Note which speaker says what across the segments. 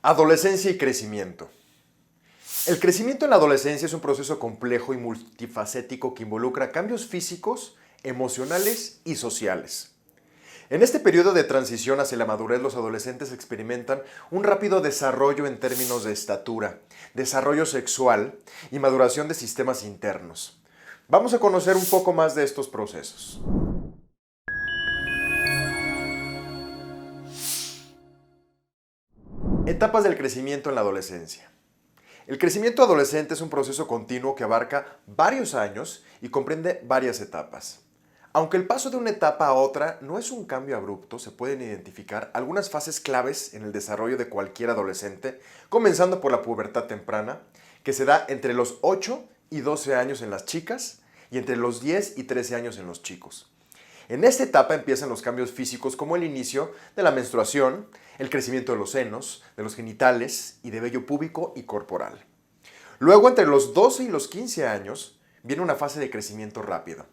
Speaker 1: Adolescencia y crecimiento. El crecimiento en la adolescencia es un proceso complejo y multifacético que involucra cambios físicos, emocionales y sociales. En este periodo de transición hacia la madurez, los adolescentes experimentan un rápido desarrollo en términos de estatura, desarrollo sexual y maduración de sistemas internos. Vamos a conocer un poco más de estos procesos. Etapas del crecimiento en la adolescencia. El crecimiento adolescente es un proceso continuo que abarca varios años y comprende varias etapas. Aunque el paso de una etapa a otra no es un cambio abrupto, se pueden identificar algunas fases claves en el desarrollo de cualquier adolescente, comenzando por la pubertad temprana, que se da entre los 8 y 12 años en las chicas y entre los 10 y 13 años en los chicos. En esta etapa empiezan los cambios físicos como el inicio de la menstruación, el crecimiento de los senos, de los genitales y de vello púbico y corporal. Luego, entre los 12 y los 15 años, viene una fase de crecimiento rápido.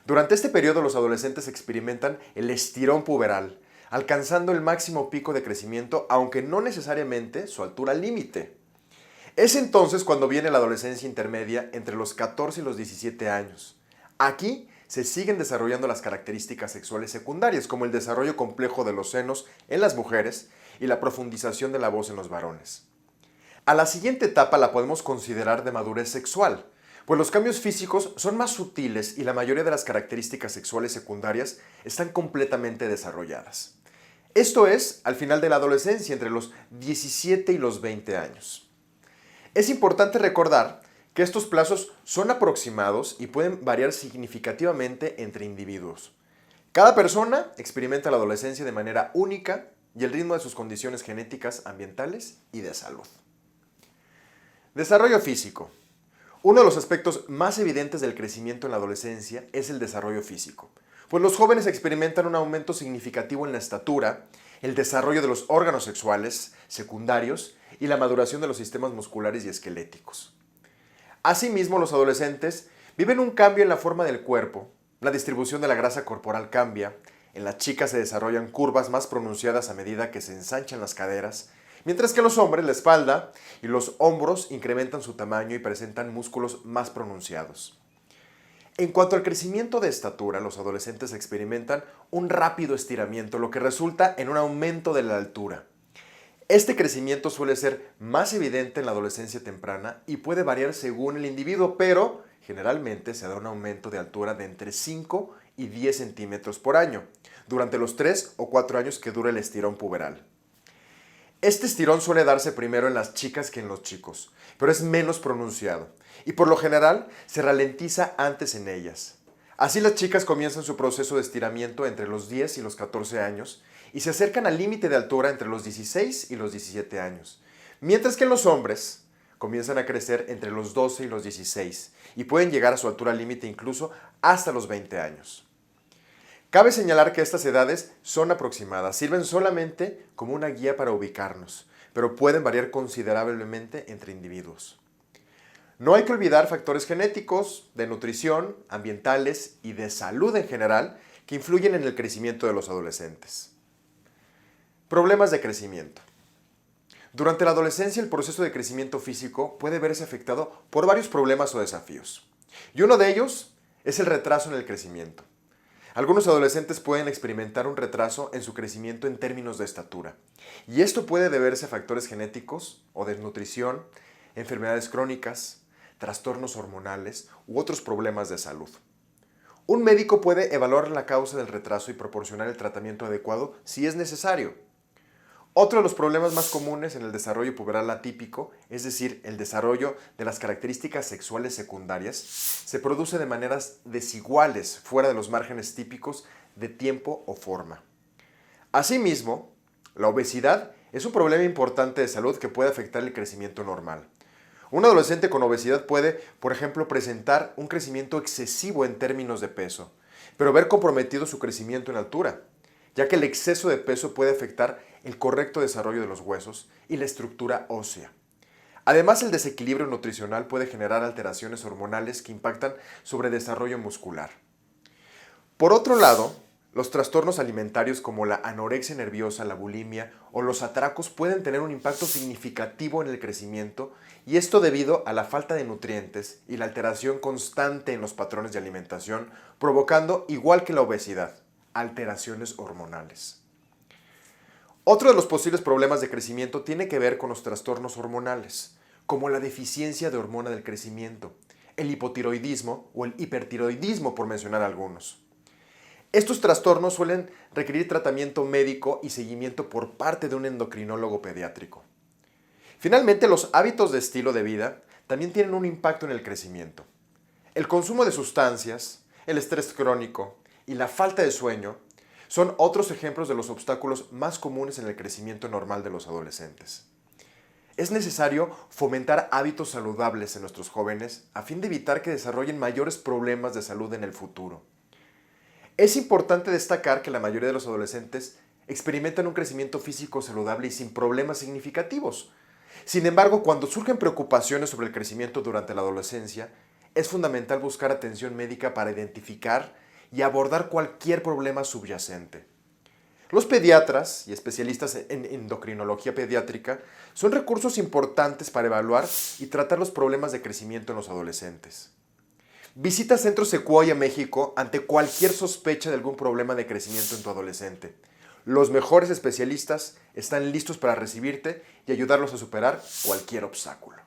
Speaker 1: Durante este periodo los adolescentes experimentan el estirón puberal, alcanzando el máximo pico de crecimiento, aunque no necesariamente su altura límite. Es entonces cuando viene la adolescencia intermedia entre los 14 y los 17 años. Aquí se siguen desarrollando las características sexuales secundarias, como el desarrollo complejo de los senos en las mujeres y la profundización de la voz en los varones. A la siguiente etapa la podemos considerar de madurez sexual, pues los cambios físicos son más sutiles y la mayoría de las características sexuales secundarias están completamente desarrolladas. Esto es al final de la adolescencia, entre los 17 y los 20 años. Es importante recordar que estos plazos son aproximados y pueden variar significativamente entre individuos. Cada persona experimenta la adolescencia de manera única y el ritmo de sus condiciones genéticas, ambientales y de salud. Desarrollo físico. Uno de los aspectos más evidentes del crecimiento en la adolescencia es el desarrollo físico, pues los jóvenes experimentan un aumento significativo en la estatura, el desarrollo de los órganos sexuales secundarios y la maduración de los sistemas musculares y esqueléticos. Asimismo, los adolescentes viven un cambio en la forma del cuerpo, la distribución de la grasa corporal cambia, en las chicas se desarrollan curvas más pronunciadas a medida que se ensanchan las caderas, mientras que los hombres la espalda y los hombros incrementan su tamaño y presentan músculos más pronunciados. En cuanto al crecimiento de estatura, los adolescentes experimentan un rápido estiramiento, lo que resulta en un aumento de la altura. Este crecimiento suele ser más evidente en la adolescencia temprana y puede variar según el individuo, pero generalmente se da un aumento de altura de entre 5 y 10 centímetros por año, durante los 3 o 4 años que dura el estirón puberal. Este estirón suele darse primero en las chicas que en los chicos, pero es menos pronunciado y por lo general se ralentiza antes en ellas. Así las chicas comienzan su proceso de estiramiento entre los 10 y los 14 años y se acercan al límite de altura entre los 16 y los 17 años, mientras que los hombres comienzan a crecer entre los 12 y los 16 y pueden llegar a su altura límite incluso hasta los 20 años. Cabe señalar que estas edades son aproximadas, sirven solamente como una guía para ubicarnos, pero pueden variar considerablemente entre individuos. No hay que olvidar factores genéticos, de nutrición, ambientales y de salud en general que influyen en el crecimiento de los adolescentes. Problemas de crecimiento. Durante la adolescencia el proceso de crecimiento físico puede verse afectado por varios problemas o desafíos. Y uno de ellos es el retraso en el crecimiento. Algunos adolescentes pueden experimentar un retraso en su crecimiento en términos de estatura. Y esto puede deberse a factores genéticos o desnutrición, enfermedades crónicas, trastornos hormonales u otros problemas de salud. Un médico puede evaluar la causa del retraso y proporcionar el tratamiento adecuado si es necesario. Otro de los problemas más comunes en el desarrollo puberal atípico, es decir, el desarrollo de las características sexuales secundarias, se produce de maneras desiguales fuera de los márgenes típicos de tiempo o forma. Asimismo, la obesidad es un problema importante de salud que puede afectar el crecimiento normal. Un adolescente con obesidad puede, por ejemplo, presentar un crecimiento excesivo en términos de peso, pero ver comprometido su crecimiento en altura, ya que el exceso de peso puede afectar el correcto desarrollo de los huesos y la estructura ósea. Además, el desequilibrio nutricional puede generar alteraciones hormonales que impactan sobre el desarrollo muscular. Por otro lado, Los trastornos alimentarios como la anorexia nerviosa, la bulimia o los atracos pueden tener un impacto significativo en el crecimiento, y esto debido a la falta de nutrientes y la alteración constante en los patrones de alimentación, provocando, igual que la obesidad, alteraciones hormonales. Otro de los posibles problemas de crecimiento tiene que ver con los trastornos hormonales, como la deficiencia de hormona del crecimiento, el hipotiroidismo o el hipertiroidismo, por mencionar algunos. Estos trastornos suelen requerir tratamiento médico y seguimiento por parte de un endocrinólogo pediátrico. Finalmente, los hábitos de estilo de vida también tienen un impacto en el crecimiento. El consumo de sustancias, el estrés crónico y la falta de sueño son otros ejemplos de los obstáculos más comunes en el crecimiento normal de los adolescentes. Es necesario fomentar hábitos saludables en nuestros jóvenes a fin de evitar que desarrollen mayores problemas de salud en el futuro. Es importante destacar que la mayoría de los adolescentes experimentan un crecimiento físico saludable y sin problemas significativos. Sin embargo, cuando surgen preocupaciones sobre el crecimiento durante la adolescencia, es fundamental buscar atención médica para identificar y abordar cualquier problema subyacente. Los pediatras y especialistas en endocrinología pediátrica son recursos importantes para evaluar y tratar los problemas de crecimiento en los adolescentes. Visita Centro Sequoia México ante cualquier sospecha de algún problema de crecimiento en tu adolescente. Los mejores especialistas están listos para recibirte y ayudarlos a superar cualquier obstáculo.